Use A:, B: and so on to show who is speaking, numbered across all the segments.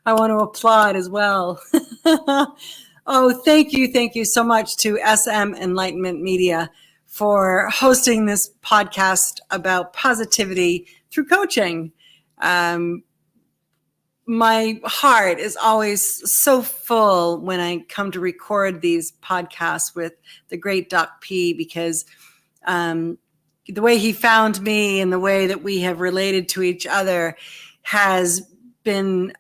A: I want to applaud as well. Oh, thank you so much to SM Enlightenment Media for hosting this podcast about positivity through coaching. My heart is always so full when I come to record these podcasts with the great Doc P, because the way he found me and the way that we have related to each other has been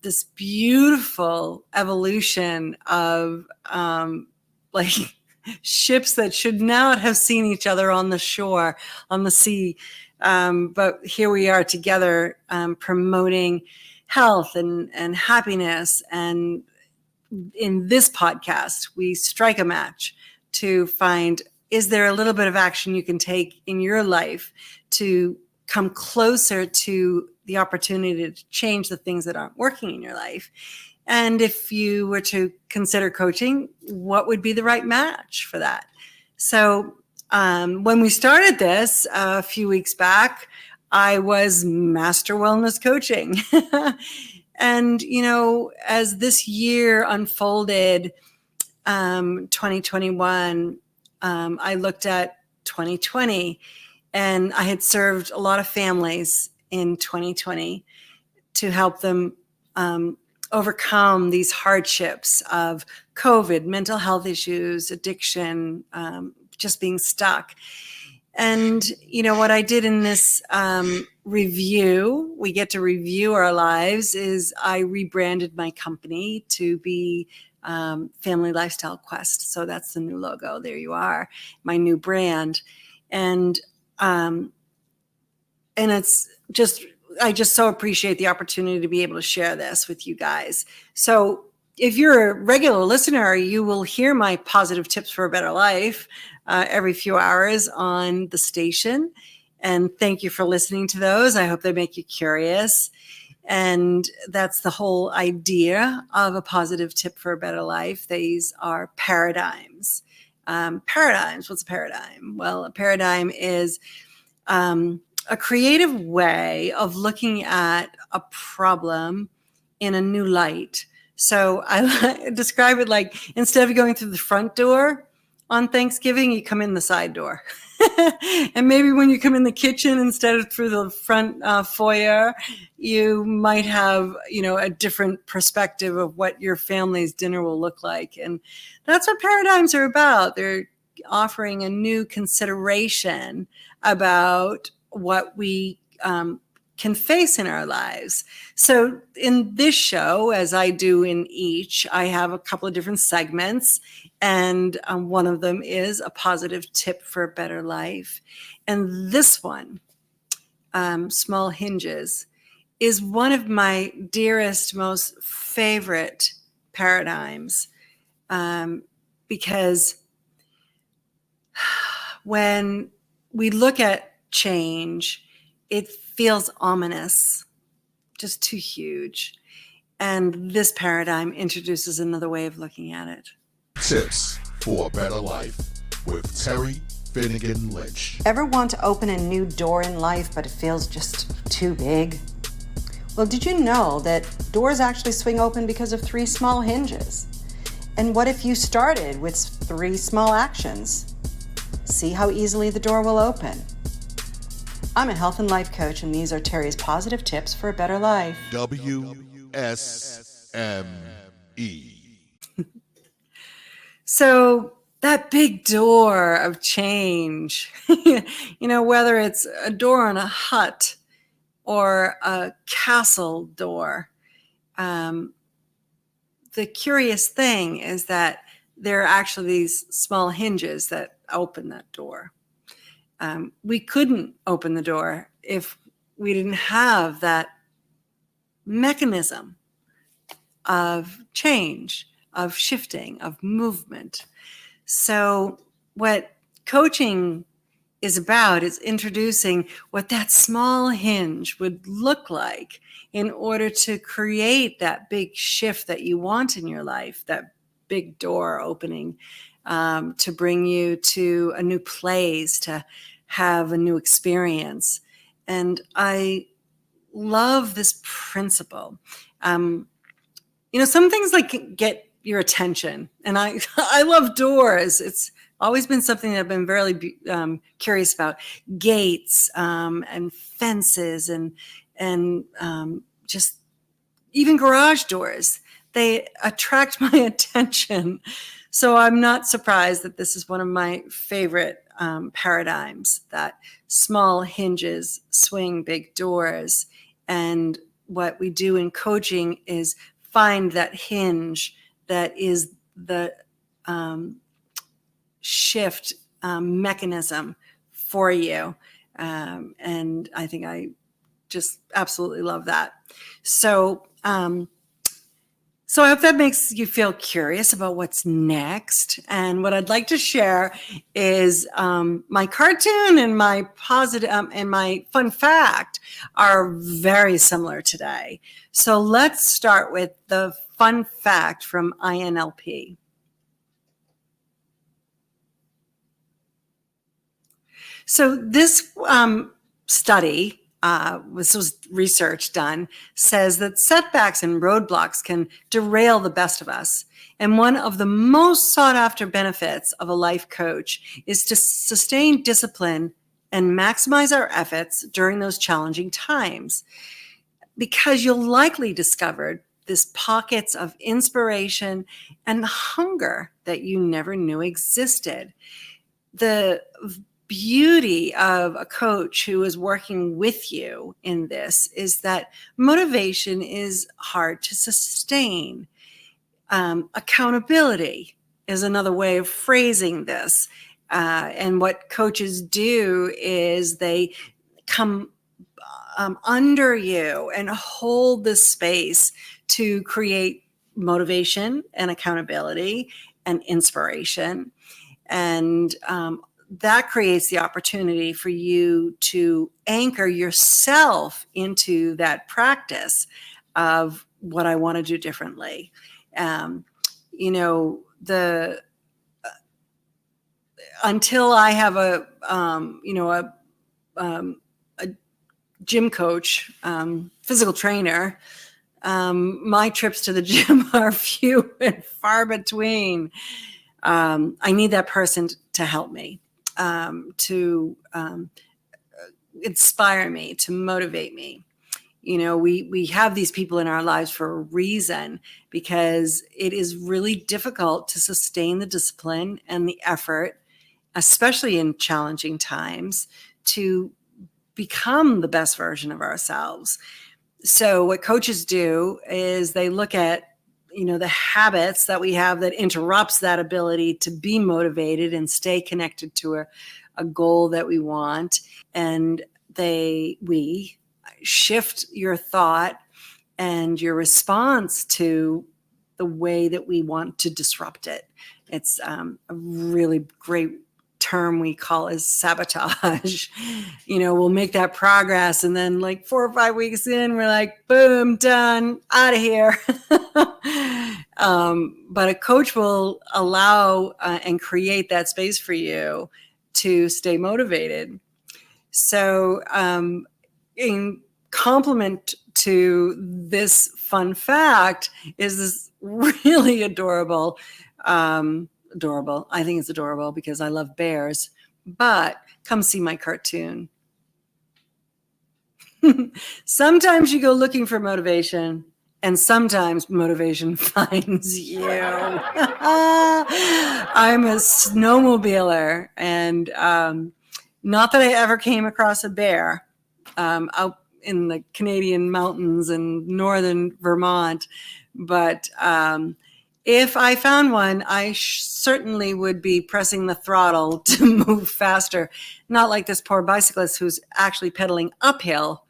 A: this beautiful evolution of like ships that should not have seen each other on the shore, on the sea. But here we are together promoting health and happiness. And in this podcast, we strike a match to find, is there a little bit of action you can take in your life to come closer to the opportunity to change the things that aren't working in your life? And if you were to consider coaching, what would be the right match for that? So when we started this a few weeks back, I was master wellness coaching. And, you know, as this year unfolded, 2021, I looked at 2020, and I had served a lot of families in 2020 to help them overcome these hardships of COVID, mental health issues, addiction, just being stuck. And, you know, what I did in this review, we get to review our lives, is I rebranded my company to be Family Lifestyle Quest. So that's the new logo. There you are, my new brand. And it's just, I just so appreciate the opportunity to be able to share this with you guys. So if you're a regular listener, you will hear my positive tips for a better life every few hours on the station. And thank you for listening to those. I hope they make you curious. And that's the whole idea of a positive tip for a better life. These are paradigms. Paradigms, what's a paradigm? Well, a paradigm is a creative way of looking at a problem in a new light. So I describe it like, instead of going through the front door on Thanksgiving, you come in the side door. And maybe when you come in the kitchen, instead of through the front foyer, you might have, you know, a different perspective of what your family's dinner will look like. And that's what paradigms are about. They're offering a new consideration about what we can face in our lives. So in this show, as I do in each, I have a couple of different segments, and one of them is a positive tip for a better life. And this one, Small Hinges, is one of my dearest, most favorite paradigms, because when we look at change, it feels ominous, just too huge. And this paradigm introduces another way of looking at it.
B: Tips for a Better Life with Terry Finnegan Lynch.
C: Ever want to open a new door in life, but it feels just too big? Well, did you know that doors actually swing open because of 3 small hinges? And what if you started with 3 small actions? See how easily the door will open. I'm a health and life coach, and these are Terry's positive tips for a better life.
B: WSME.
A: So that big door of change, you know, whether it's a door on a hut or a castle door, the curious thing is that there are actually these small hinges that open that door. We couldn't open the door if we didn't have that mechanism of change, of shifting, of movement. So what coaching is about is introducing what that small hinge would look like in order to create that big shift that you want in your life, that big door opening, to bring you to a new place, to have a new experience. And I love this principle. some things like get your attention, and I I love doors. It's always been something that I've been very curious about. Gates and fences and just even garage doors. They attract my attention. So I'm not surprised that this is one of my favorite paradigms, that small hinges swing big doors. And what we do in coaching is find that hinge that is the shift mechanism for you. And I think I just absolutely love that. So I hope that makes you feel curious about what's next. And what I'd like to share is my cartoon and my positive and my fun fact are very similar today. So let's start with the fun fact from INLP. So this study, this was research done, says that setbacks and roadblocks can derail the best of us. And one of the most sought after benefits of a life coach is to sustain discipline and maximize our efforts during those challenging times, because you'll likely discover this pockets of inspiration and hunger that you never knew existed. The beauty of a coach who is working with you in this is that motivation is hard to sustain. Accountability is another way of phrasing this. And what coaches do is they come under you and hold the space to create motivation and accountability and inspiration. And that creates the opportunity for you to anchor yourself into that practice of what I want to do differently. Until I have a gym coach, physical trainer, my trips to the gym are few and far between. I need that person to help me, to inspire me, to motivate me. We have these people in our lives for a reason, because it is really difficult to sustain the discipline and the effort, especially in challenging times, to become the best version of ourselves. So what coaches do is they look at the habits that we have that interrupts that ability to be motivated and stay connected to a goal that we want. And we shift your thought and your response to the way that we want to disrupt it. It's a really great term we call is sabotage. We'll make that progress, and then like 4 or 5 weeks in, we're like, boom, done, out of here. But a coach will allow and create that space for you to stay motivated. So in complement to this fun fact is this really adorable. I think it's adorable because I love bears, but come see my cartoon. Sometimes you go looking for motivation, and sometimes motivation finds you. I'm a snowmobiler, and not that I ever came across a bear out in the Canadian mountains and northern Vermont, but if I found one, I certainly would be pressing the throttle to move faster. Not like this poor bicyclist who's actually pedaling uphill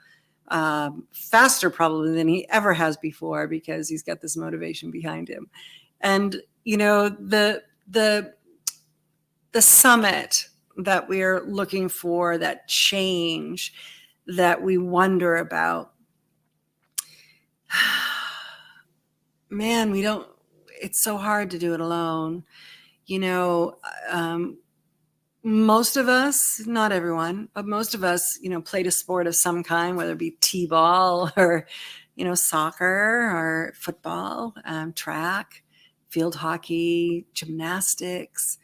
A: faster probably than he ever has before, because he's got this motivation behind him. And, the summit that we're looking for, that change that we wonder about, man, it's so hard to do it alone. Most of us, not everyone, but most of us, played a sport of some kind, whether it be t-ball or soccer or football, track, field hockey, gymnastics.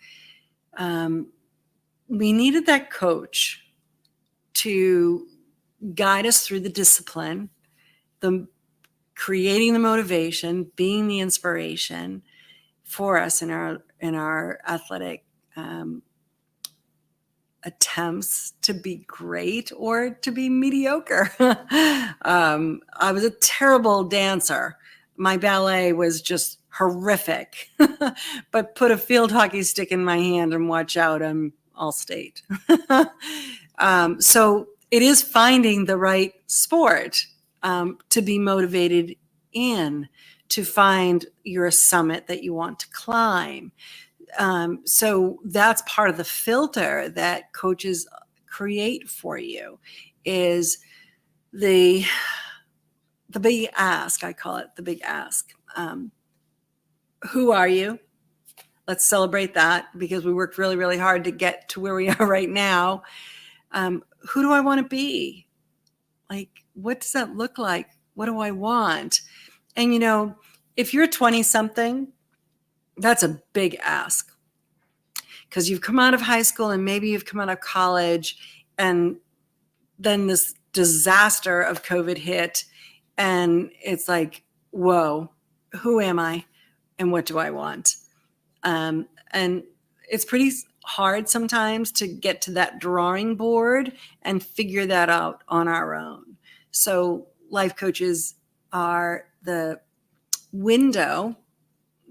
A: We needed that coach to guide us through the discipline, the creating the motivation, being the inspiration for us in our athletic attempts to be great or to be mediocre. I was a terrible dancer. My ballet was just horrific, but put a field hockey stick in my hand and watch out, I'm all state. So it is finding the right sport to be motivated in, to find your summit that you want to climb. So that's part of the filter that coaches create for you, is the big ask. I call it the big ask. Who are you? Let's celebrate that, because we worked really, really hard to get to where we are right now. Who do I want to be? Like, what does that look like? What do I want? And, if you're 20 something, that's a big ask, because you've come out of high school and maybe you've come out of college, and then this disaster of COVID hit, and it's like, whoa, who am I and what do I want? And it's pretty hard sometimes to get to that drawing board and figure that out on our own. So life coaches are the window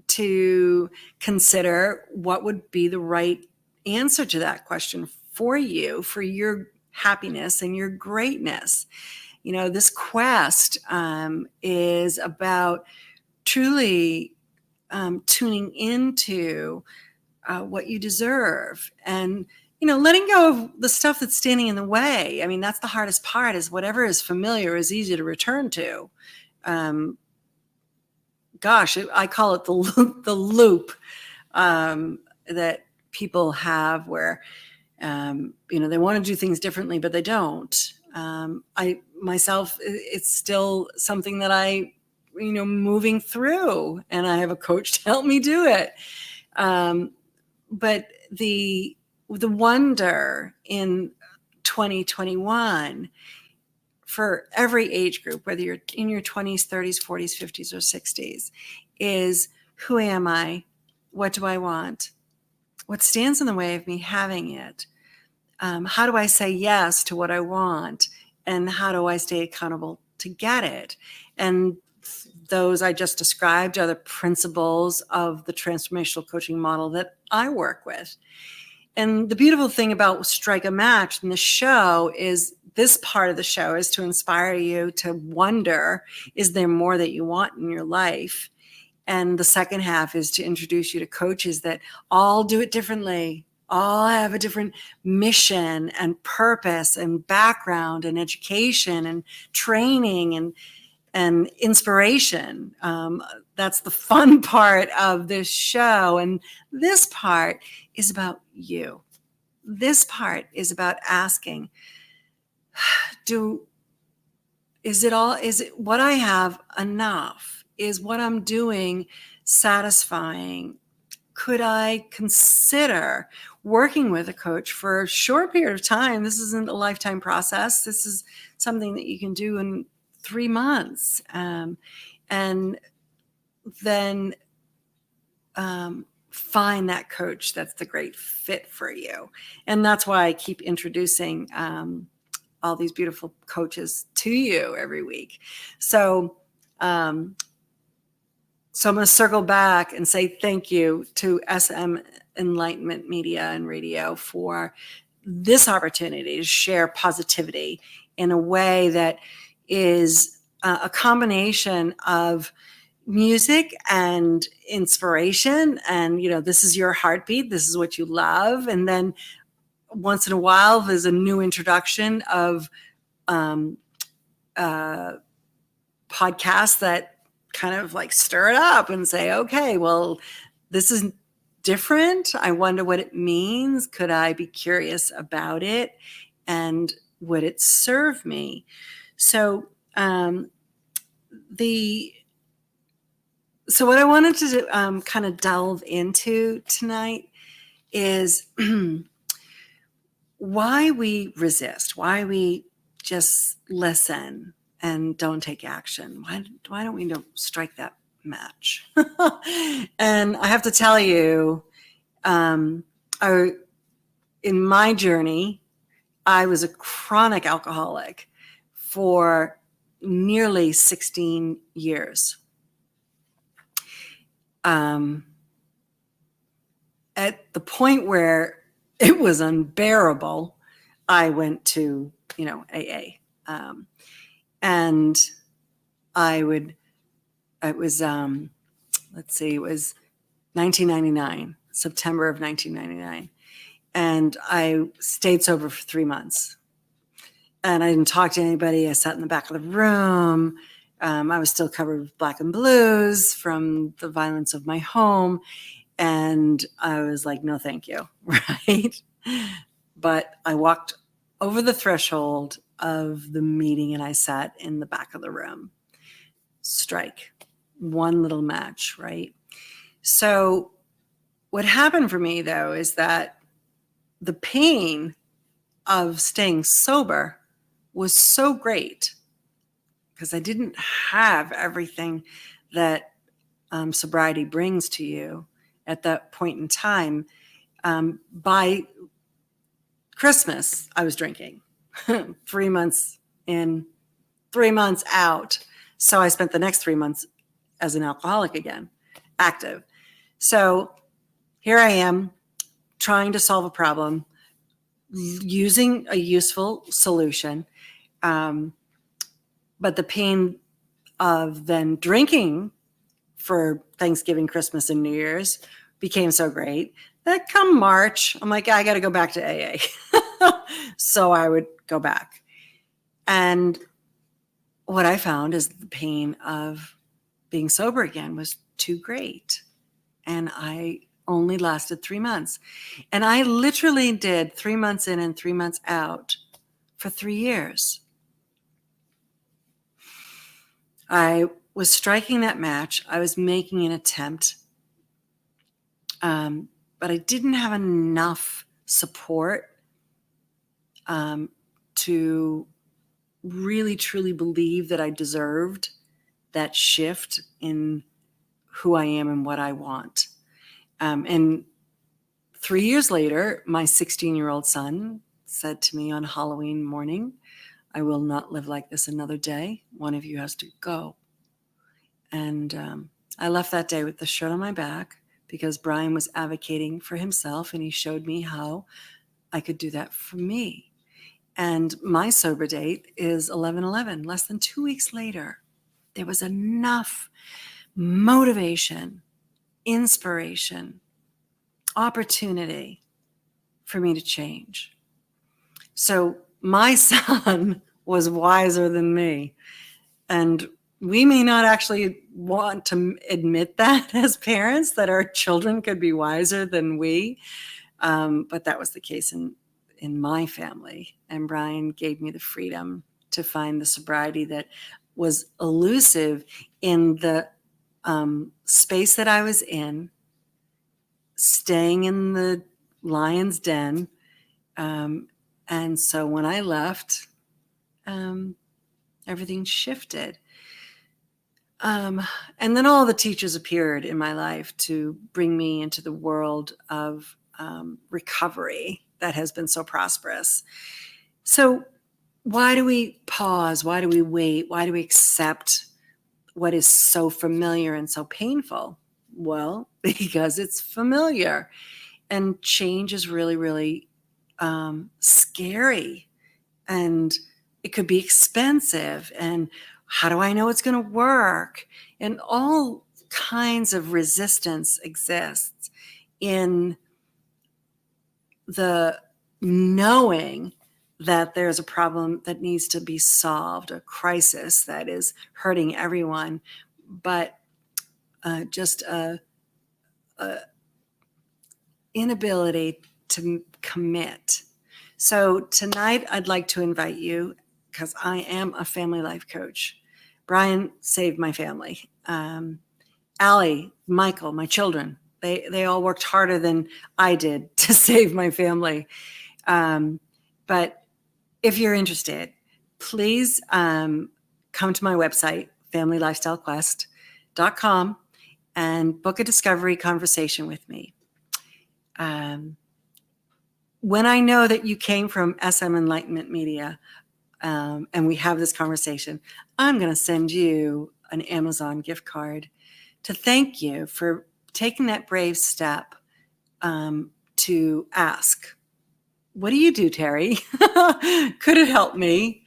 A: to consider what would be the right answer to that question for you, for your happiness and your greatness. This quest is about truly tuning into what you deserve, and letting go of the stuff that's standing in the way. I mean, that's the hardest part, is whatever is familiar is easy to return to. I call it the loop that people have, where they want to do things differently, but they don't. I myself, it's still something that I moving through, and I have a coach to help me do it. But the wonder in 2021 for every age group, whether you're in your 20s, 30s, 40s, 50s, or 60s, is who am I? What do I want? What stands in the way of me having it? How do I say yes to what I want? And how do I stay accountable to get it? And those I just described are the principles of the transformational coaching model that I work with. And the beautiful thing about Strike a Match in the show is, this part of the show is to inspire you to wonder, is there more that you want in your life? And the second half is to introduce you to coaches that all do it differently, all have a different mission and purpose and background and education and training and inspiration. That's the fun part of this show. And this part is about you. This part is about asking, is it what I have enough? Is what I'm doing satisfying? Could I consider working with a coach for a short period of time? This isn't a lifetime process. This is something that you can do in 3 months. And then find that coach that's the great fit for you. And that's why I keep introducing all these beautiful coaches to you every week. So I'm going to circle back and say thank you to SM Enlightenment Media and Radio for this opportunity to share positivity in a way that is a combination of music and inspiration. And, this is your heartbeat. This is what you love. And then once in a while, there's a new introduction of podcasts that kind of like stir it up and say, okay, well, this is different. I wonder what it means. Could I be curious about it? And would it serve me? So So what I wanted to kind of delve into tonight is why we resist, why we just listen and don't take action. Why don't we strike that match? And I have to tell you, in my journey, I was a chronic alcoholic for nearly 16 years. At the point where it was unbearable, I went to, AA. And it was 1999, September of 1999. And I stayed sober for 3 months. And I didn't talk to anybody. I sat in the back of the room. I was still covered with black and blues from the violence of my home. And I was like, no, thank you. Right. But I walked over the threshold of the meeting and I sat in the back of the room. Strike. One little match. Right. So what happened for me, though, is that the pain of staying sober was so great because I didn't have everything that sobriety brings to you at that point in time. By Christmas, I was drinking 3 months in, 3 months out. So I spent the next 3 months as an alcoholic again, active. So here I am trying to solve a problem using a useful solution. But the pain of then drinking for Thanksgiving, Christmas, and New Year's became so great that come March, I'm like, I got to go back to AA. So I would go back. And what I found is the pain of being sober again was too great. And I only lasted 3 months. And I literally did 3 months in and 3 months out for 3 years. I was striking that match. I was making an attempt. But I didn't have enough support to really, truly believe that I deserved that shift in who I am and what I want. And 3 years later, my 16-year-old son said to me on Halloween morning, I will not live like this another day. One of you has to go. And I left that day with the shirt on my back because Brian was advocating for himself and he showed me how I could do that for me. And my sober date is 11/11. Less than 2 weeks later, there was enough motivation, inspiration, opportunity for me to change. So my son was wiser than me. And we may not actually want to admit that as parents, that our children could be wiser than we. But that was the case in my family. And Brian gave me the freedom to find the sobriety that was elusive in the space that I was in, staying in the lion's den. And so when I left, everything shifted. And then all the teachers appeared in my life to bring me into the world of recovery that has been so prosperous. So why do we pause? Why do we wait? Why do we accept what is so familiar and so painful? Well, because it's familiar. And change is really, really scary. And it could be expensive. And how do I know it's going to work? And all kinds of resistance exists in the knowing that there's a problem that needs to be solved, a crisis that is hurting everyone, but just a inability to commit. So tonight I'd like to invite you, because I am a family life coach, Brian saved my family. Allie, Michael, my children, they all worked harder than I did to save my family. But if you're interested, please come to my website, familylifestylequest.com, and book a discovery conversation with me. When I know that you came from SM Enlightenment Media, and we have this conversation, I'm going to send you an Amazon gift card to thank you for taking that brave step to ask, what do you do, Terry? Could it help me?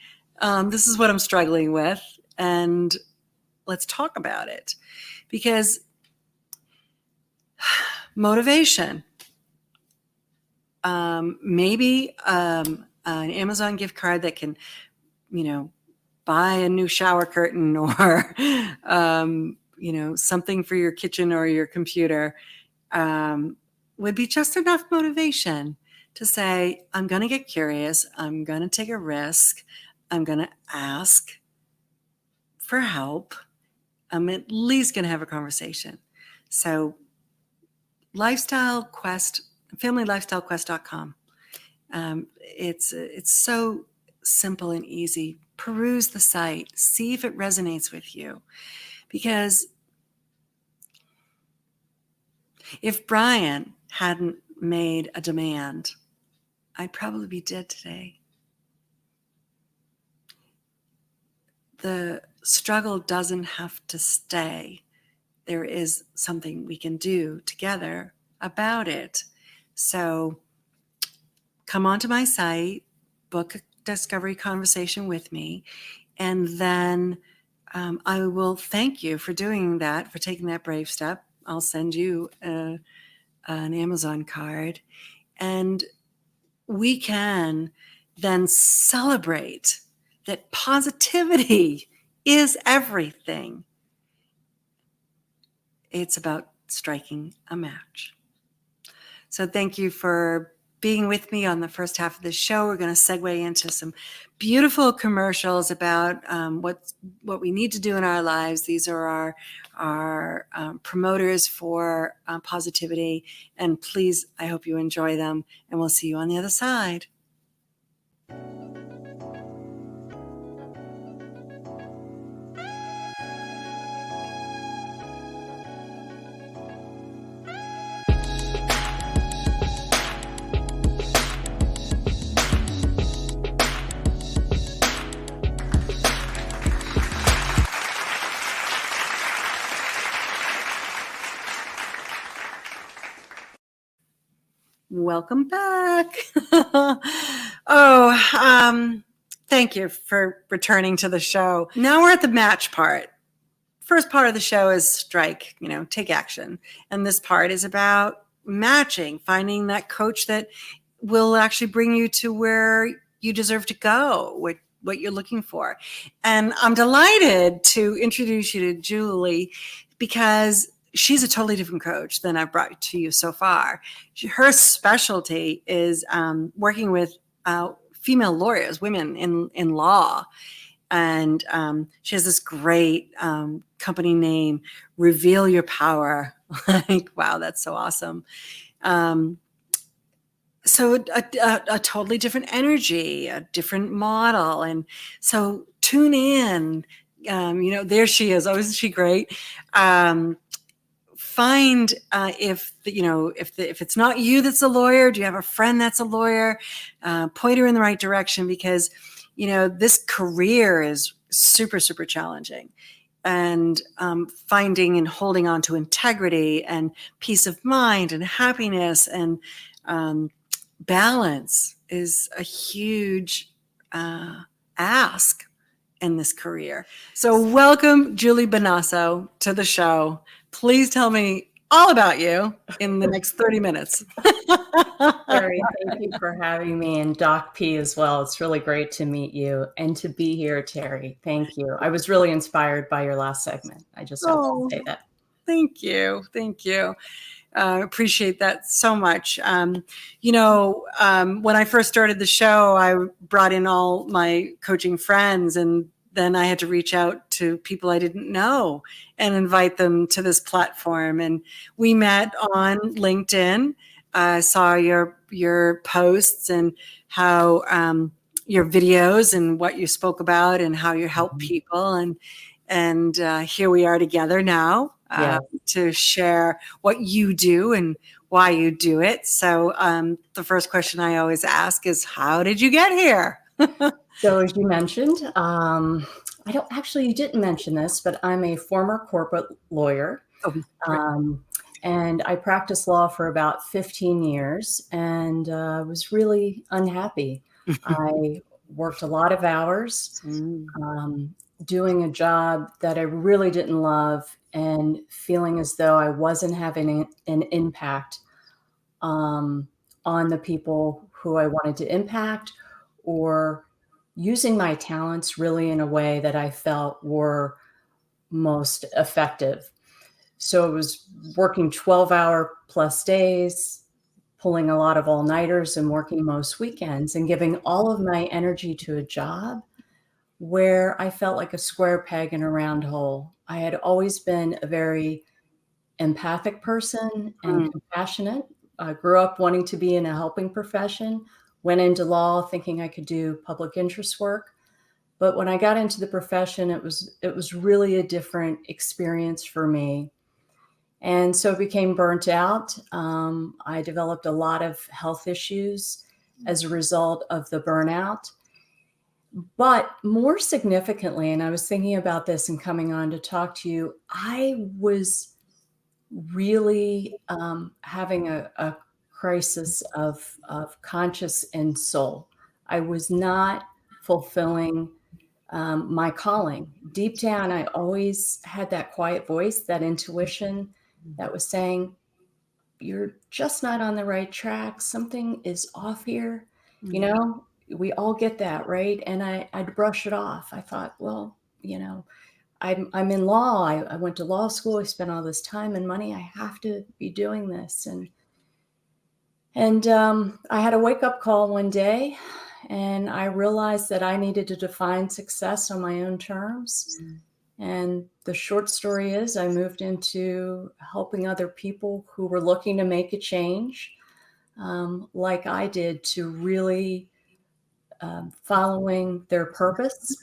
A: This is what I'm struggling with, and let's talk about it. Because motivation, maybe an Amazon gift card that can, buy a new shower curtain or, something for your kitchen or your computer, would be just enough motivation to say, I'm going to get curious. I'm going to take a risk. I'm going to ask for help. I'm at least going to have a conversation. So Lifestyle Quest, familylifestylequest.com. It's so simple and easy. Peruse the site. See if it resonates with you. Because if Brian hadn't made a demand, I'd probably be dead today. The struggle doesn't have to stay. There is something we can do together about it. So come onto my site, book a discovery conversation with me, and then I will thank you for doing that, for taking that brave step. I'll send you an Amazon card, and we can then celebrate that positivity is everything. It's about striking a match. So thank you for being with me on the first half of the show. We're going to segue into some beautiful commercials about what we need to do in our lives. These are our promoters for positivity. And please, I hope you enjoy them, and we'll see you on the other side. Welcome back. Thank you for returning to the show. Now we're at the match part. First part of the show is strike, take action. And this part is about matching, finding that coach that will actually bring you to where you deserve to go, what you're looking for. And I'm delighted to introduce you to Julie, because she's a totally different coach than I've brought to you so far. Her specialty is working with female lawyers, women in law. And she has this great company name, Reveal Your Power. Like, wow, that's so awesome. So a totally different energy, a different model. And so tune in. There she is. Oh, isn't she great? Find if it's not you that's a lawyer, do you have a friend that's a lawyer? Point her in the right direction, because this career is super, super challenging. And finding and holding on to integrity and peace of mind and happiness and balance is a huge ask in this career. So welcome, Julie Bonasso, to the show. Please tell me all about you in the next 30 minutes.
D: Terry, thank you for having me, and Doc P as well. It's really great to meet you and to be here, Terry. Thank you. I was really inspired by your last segment. I just have to say that.
A: Thank you. Thank you. Appreciate that so much. When I first started the show, I brought in all my coaching friends, and then I had to reach out to people I didn't know and invite them to this platform. And we met on LinkedIn. I saw your posts and how your videos and what you spoke about and how you help people. And here we are together now to share what you do and why you do it. So the first question I always ask is, how did you get here?
D: So as you mentioned, you didn't mention this, but I'm a former corporate lawyer. And I practiced law for about 15 years and was really unhappy. I worked a lot of hours doing a job that I really didn't love and feeling as though I wasn't having an impact on the people who I wanted to impact, or using my talents really in a way that I felt were most effective. So it was working 12-hour plus days, pulling a lot of all-nighters and working most weekends, and giving all of my energy to a job where I felt like a square peg in a round hole. I had always been a very empathic person and compassionate. I grew up wanting to be in a helping profession, went into law thinking I could do public interest work. But when I got into the profession, it was really a different experience for me. And so I became burnt out. I developed a lot of health issues as a result of the burnout. But more significantly, and I was thinking about this and coming on to talk to you, I was really having a crisis of conscience and soul. I was not fulfilling my calling. Deep down, I always had that quiet voice, that intuition that was saying, you're just not on the right track. Something is off here. You know, we all get that, right? And I'd brush it off. I thought, well, I'm in law. I went to law school. I spent all this time and money. I have to be doing this. And I had a wake-up call one day, and I realized that I needed to define success on my own terms. And the short story is I moved into helping other people who were looking to make a change, like I did, to really following their purpose.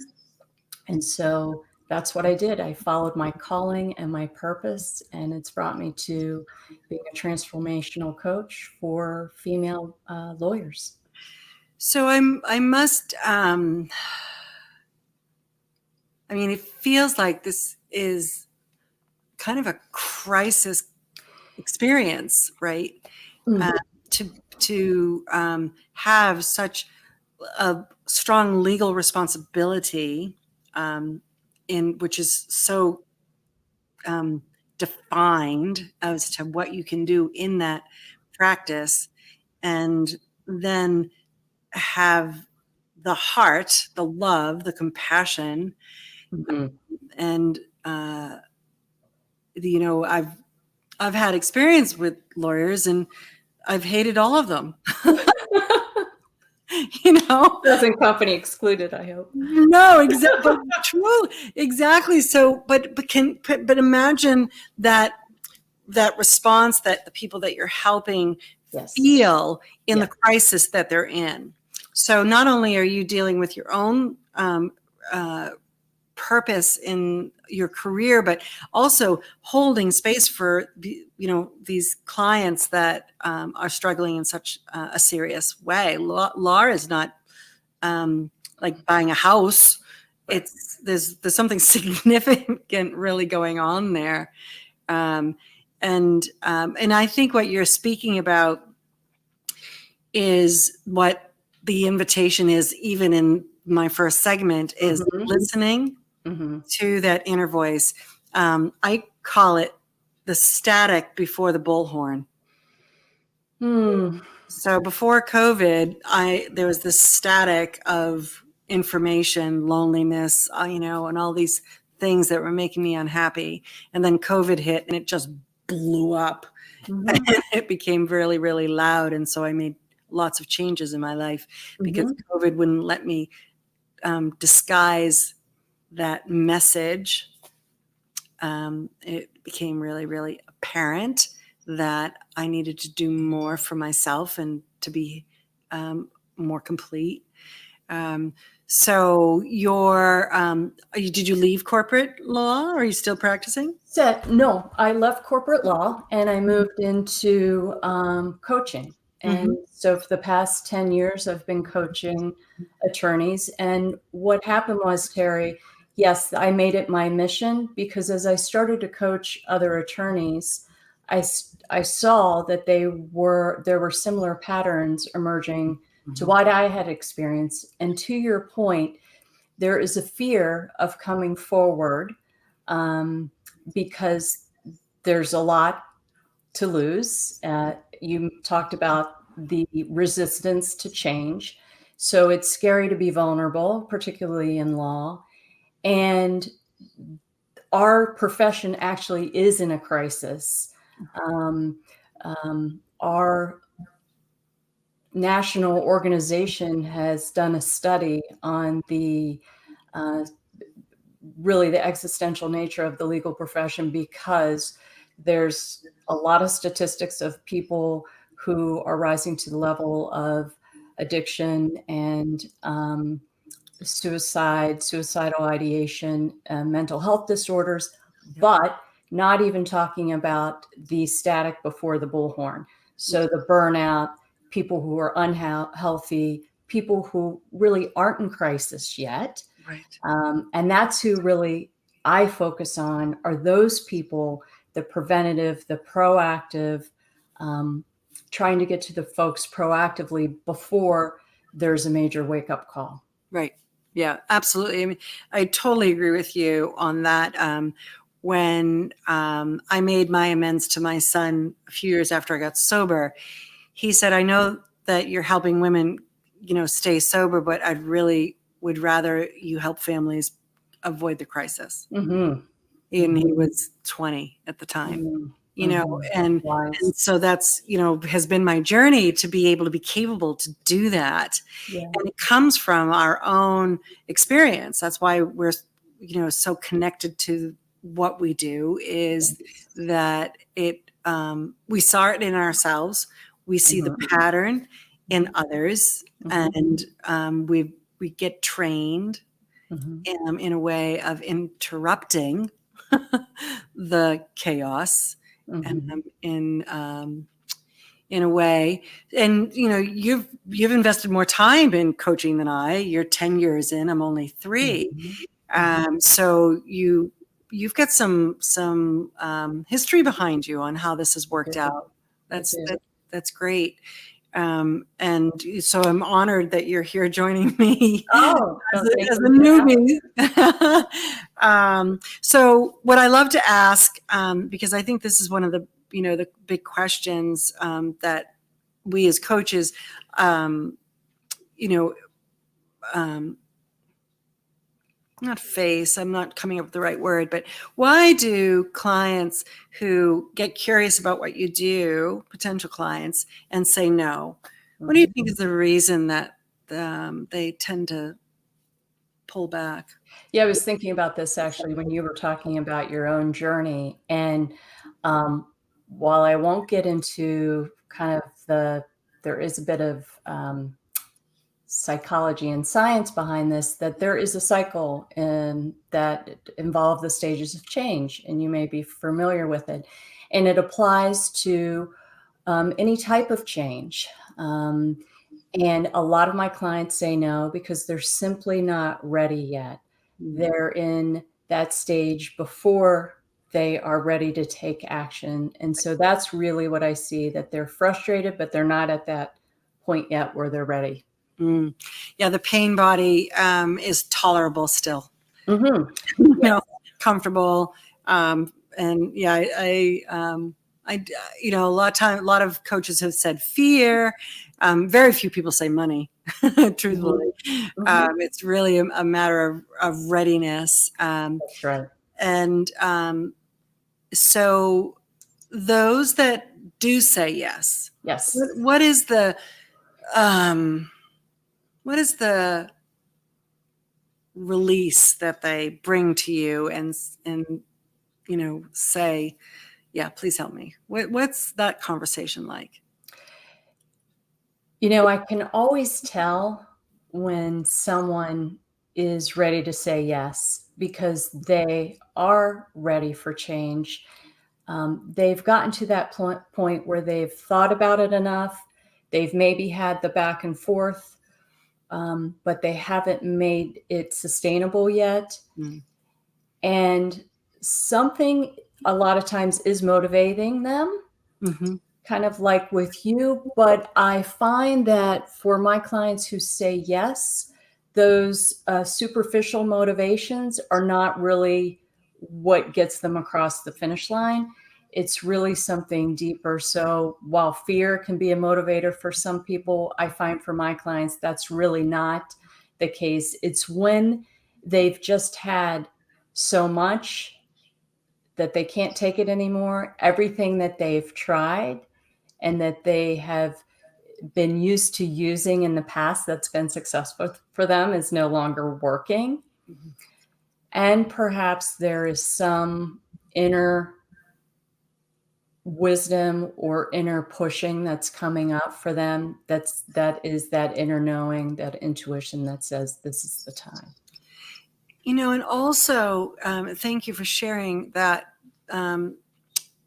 D: And so that's what I did. I followed my calling and my purpose, and it's brought me to being a transformational coach for female lawyers.
A: So it feels like this is kind of a crisis experience, right? To have such a strong legal responsibility, which is so defined as to what you can do in that practice, and then have the heart, the love, the compassion, and I've had experience with lawyers, and I've hated all of them.
D: Doesn't company excluded, I hope.
A: No, exactly. True, exactly. So, but imagine that response that the people that you're helping feel in the crisis that they're in. So not only are you dealing with your own purpose in your career, but also holding space for these clients that are struggling in such a serious way. Law is not like buying a house. There's something significant really going on there, and I think what you're speaking about is what the invitation is, even in my first segment, is listening to that inner voice. I call it the static before the bullhorn. So before COVID, there was this static of information, loneliness, and all these things that were making me unhappy. And then COVID hit, and it just blew up. And it became really, really loud. And so I made lots of changes in my life because COVID wouldn't let me disguise that message, it became really, really apparent that I needed to do more for myself and to be more complete. So did you leave corporate law? Or are you still practicing?
D: No, I left corporate law and I moved into coaching. And so for the past 10 years, I've been coaching attorneys. And what happened was, Terry, yes, I made it my mission, because as I started to coach other attorneys, I saw that there were similar patterns emerging to what I had experienced. And to your point, there is a fear of coming forward because there's a lot to lose. You talked about the resistance to change. So it's scary to be vulnerable, particularly in law. And our profession actually is in a crisis. Our national organization has done a study on the really the existential nature of the legal profession, because there's a lot of statistics of people who are rising to the level of addiction and suicidal ideation, mental health disorders, but not even talking about the static before the bullhorn. So the burnout, people who are unhealthy, people who really aren't in crisis yet.
A: Right.
D: And that's who really I focus on, are those people, the preventative, the proactive, trying to get to the folks proactively before there's a major wake-up call.
A: Right. Yeah, absolutely. I mean, I totally agree with you on that. When I made my amends to my son a few years after I got sober, he said, I know that you're helping women, stay sober, but I really would rather you help families avoid the crisis. And he was 20 at the time. And so that's, has been my journey to be able to be capable to do that. Yeah. And it comes from our own experience. That's why we're, so connected to what we do, is that we saw it in ourselves. We see the pattern in others, and we get trained in a way of interrupting the chaos. In a way, and you've invested more time in coaching than I. You're 10 years in. I'm only 3. So you've got some history behind you on how this has worked out. That's great. And so I'm honored that you're here joining me as a newbie. So what I love to ask, because I think this is one of the, the big questions that we as coaches, not face, I'm not coming up with the right word, but why do clients who get curious about what you do, potential clients, and say no? What do you think is the reason that they tend to pull back?
D: Yeah, I was thinking about this actually when you were talking about your own journey. And while I won't get into kind of there is a bit of psychology and science behind this, that there is a cycle that involve the stages of change, and you may be familiar with it. And it applies to any type of change. And a lot of my clients say no because they're simply not ready yet. They're in that stage before they are ready to take action. And so that's really what I see, that they're frustrated, but they're not at that point yet where they're ready.
A: Yeah, the pain body is tolerable still. Comfortable. And yeah, I a lot of coaches have said fear. Very few people say money, truthfully. It's really a matter of readiness.
D: That's right.
A: And so those that do say yes. What is the release that they bring to you and say, yeah, please help me. What's that conversation like?
D: I can always tell when someone is ready to say yes, because they are ready for change. They've gotten to that point where they've thought about it enough. They've maybe had the back and forth, but they haven't made it sustainable yet. Mm. And something a lot of times is motivating them, kind of like with you. But I find that for my clients who say yes, those superficial motivations are not really what gets them across the finish line. It's really something deeper. So while fear can be a motivator for some people, I find for my clients, that's really not the case. It's when they've just had so much that they can't take it anymore. Everything that they've tried and that they have been used to using in the past that's been successful for them is no longer working. Mm-hmm. And perhaps there is some inner wisdom or inner pushing that's coming up for them. That is that inner knowing, that intuition that says this is the time.
A: And also, thank you for sharing that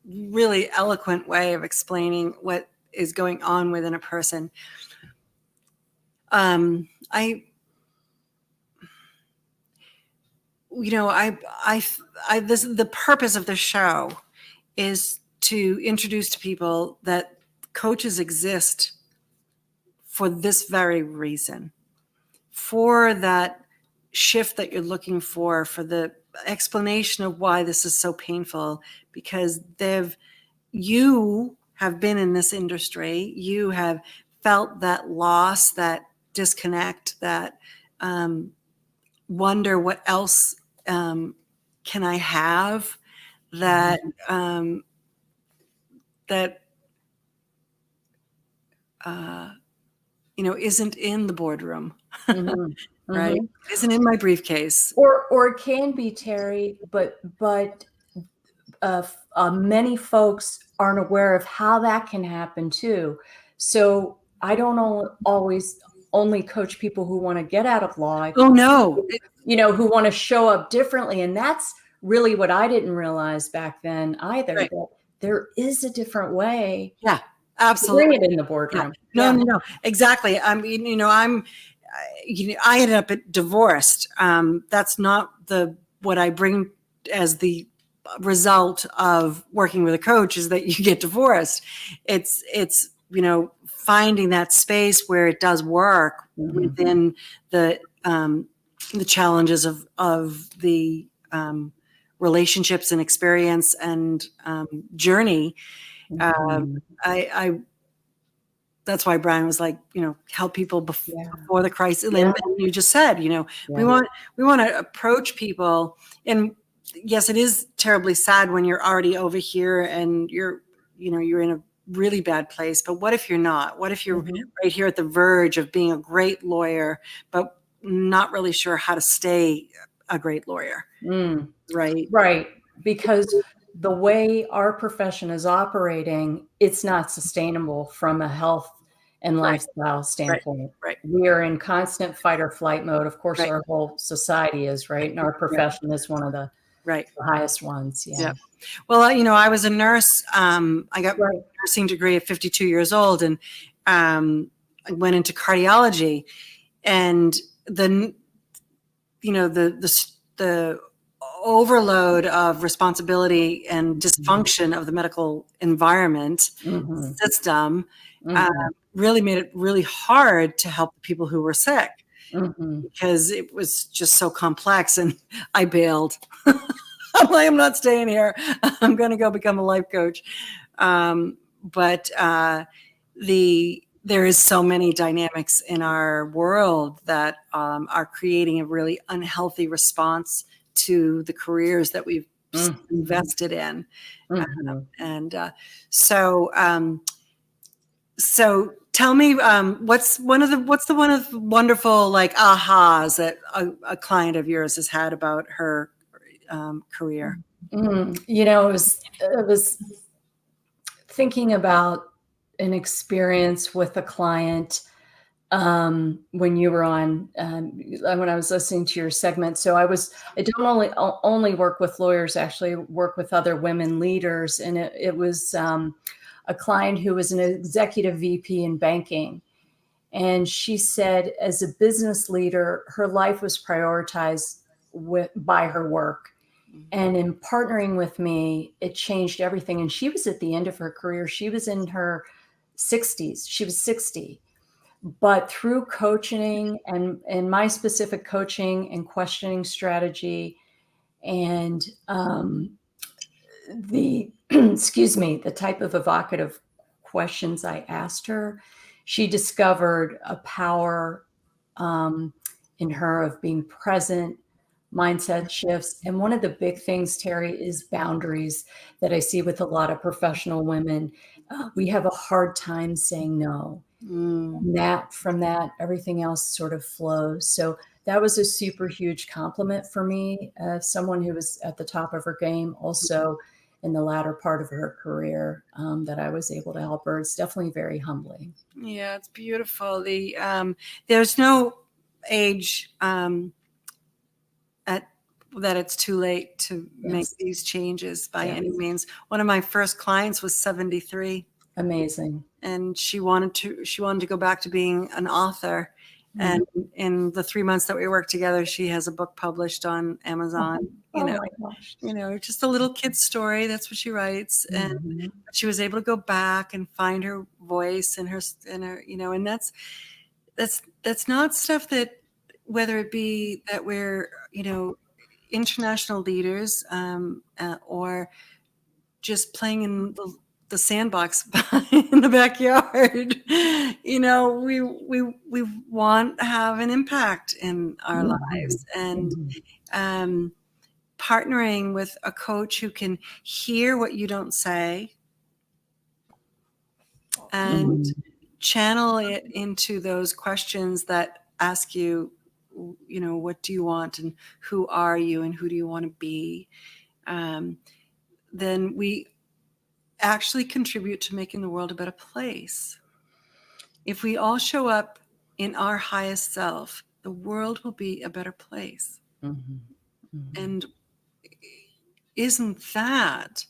A: really eloquent way of explaining what is going on within a person. The purpose of the show is to introduce to people that coaches exist for this very reason, for that shift that you're looking for the explanation of why this is so painful, because you have been in this industry, you have felt that loss, that disconnect, that wonder what else can I have that isn't in the boardroom. Mm-hmm. Right? Mm-hmm. Isn't in my briefcase.
D: Or it can be, Terry, but many folks aren't aware of how that can happen too. So I don't always only coach people who want to get out of law.
A: Oh no.
D: Who want to show up differently. And that's really what I didn't realize back then either.
A: Right.
D: That there is a different way.
A: Yeah, absolutely.
D: To bring it in the boardroom.
A: Yeah. No. Exactly. I mean, I ended up divorced. That's not what I bring as the result of working with a coach, is that you get divorced. It's finding that space where it does work within the challenges of the relationships and experience and journey. That's why Brian was like, help people before the crisis. Yeah. And you just said, we want to approach people. And yes, it is terribly sad when you're already over here and you're in a really bad place. But what if you're not? What if you're right here at the verge of being a great lawyer, but not really sure how to stay a great lawyer? Right.
D: Right. Because the way our profession is operating, it's not sustainable from a health and lifestyle standpoint.
A: Right.
D: We are in constant fight or flight mode. Of course, our whole society is, right? And our profession is one of the highest ones. Yeah.
A: Well, I was a nurse. I got my nursing degree at 52 years old, and I went into cardiology, and the overload of responsibility and dysfunction of the medical environment system really made it really hard to help the people who were sick because it was just so complex, and I bailed. I'm like, I'm not staying here. I'm going to go become a life coach. But there is so many dynamics in our world that are creating a really unhealthy response to the careers that we've invested in. So tell me, what's the one of the wonderful like ahas that a client of yours has had about her career?
D: It was thinking about an experience with a client when you were on, when I was listening to your segment. So I don't only work with lawyers, actually work with other women leaders. And it was a client who was an executive VP in banking. And she said, as a business leader, her life was prioritized by her work. And in partnering with me, it changed everything. And she was at the end of her career. She was in her 60s. She was 60. But through coaching and my specific coaching and questioning strategy and the the type of evocative questions I asked her, she discovered a power in her of being present, mindset shifts. And one of the big things, Terry, is boundaries that I see with a lot of professional women. We have a hard time saying no. From that, everything else sort of flows. So that was a super huge compliment for me, someone who was at the top of her game, also in the latter part of her career, that I was able to help her. It's definitely very humbling.
A: Yeah, it's beautiful. There's no age that it's too late to make these changes by any means. One of my first clients was 73.
D: Amazing.
A: And she wanted to go back to being an author. And in the 3 months that we worked together, she has a book published on Amazon.
D: My gosh.
A: Just a little kid's story. That's what she writes. And she was able to go back and find her voice and her, and that's not stuff that, whether it be that we're, international leaders, or just playing in the sandbox in the backyard, we want to have an impact in our lives, and partnering with a coach who can hear what you don't say and channel it into those questions that ask you, what do you want and who are you and who do you want to be? Then we actually contribute to making the world a better place. If we all show up in our highest self, the world will be a better place. And isn't that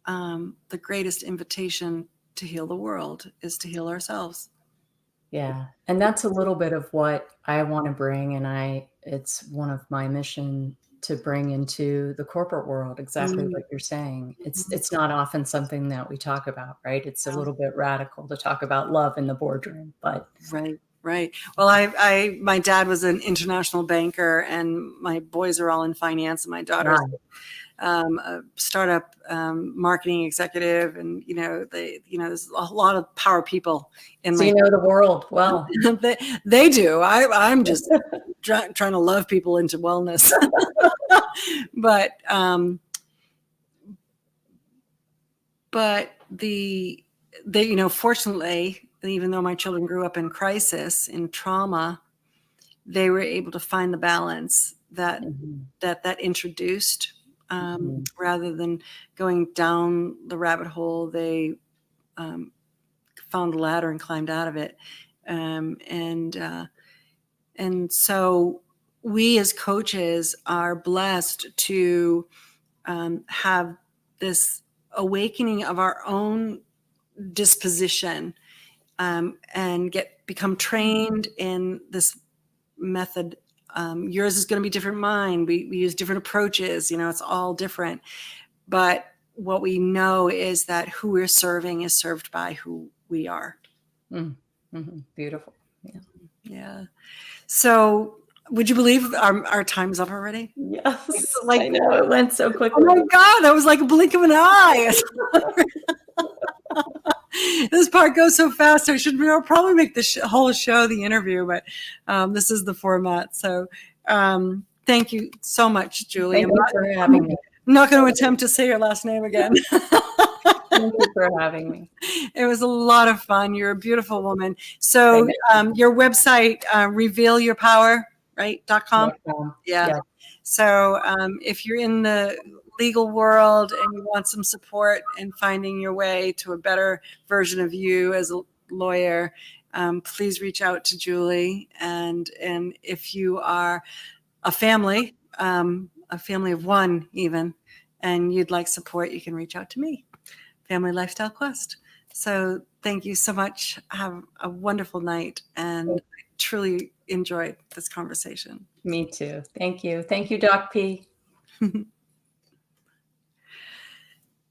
A: the greatest invitation to heal the world, is to heal ourselves?
D: Yeah. And that's a little bit of what I want to bring. And it's one of my mission to bring into the corporate world, exactly what you're saying. It's not often something that we talk about, right? It's a little bit radical to talk about love in the boardroom, but
A: right. Well, my dad was an international banker, and my boys are all in finance, and my daughter's a startup marketing executive, and there's a lot of power people in
D: so the world well.
A: they do. I'm just trying to love people into wellness. but fortunately, even though my children grew up in crisis, in trauma, they were able to find the balance that introduced. Rather than going down the rabbit hole, they found a ladder and climbed out of it. And so we as coaches are blessed to have this awakening of our own disposition, and become trained in this method. Yours is going to be different than mine. We use different approaches. It's all different. But what we know is that who we're serving is served by who we are.
D: Beautiful.
A: Yeah. So would you believe our time's up already?
D: Yes. I know, it went so quickly.
A: Oh my God, that was like a blink of an eye. This part goes so fast. I'll probably make the whole show the interview, but this is the format. So thank you so much, Julie.
D: Thank you for having me.
A: I'm not going to attempt to say your last name again.
D: Thank you for having me.
A: It was a lot of fun. You're a beautiful woman. So your website, revealyourpower, right? .com. Yeah.
D: Yeah.
A: So if you're in the legal world and you want some support in finding your way to a better version of you as a lawyer, please reach out to Julie. And if you are a family of one even, and you'd like support, you can reach out to me, Family Lifestyle Quest. So thank you so much. Have a wonderful night, and I truly enjoyed this conversation.
D: Me too. Thank you. Thank you, Doc P.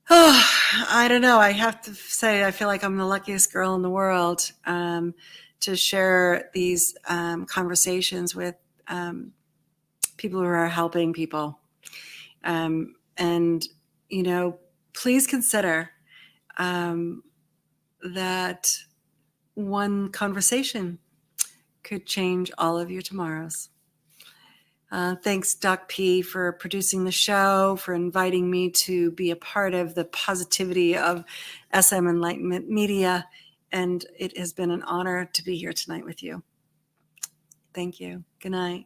A: Oh, I don't know. I have to say, I feel like I'm the luckiest girl in the world to share these conversations with people who are helping people. And, you know, please consider that one conversation could change all of your tomorrows. Thanks, Doc P, for producing the show, for inviting me to be a part of the positivity of SM Enlightenment Media. And it has been an honor to be here tonight with you. Thank you. Good night.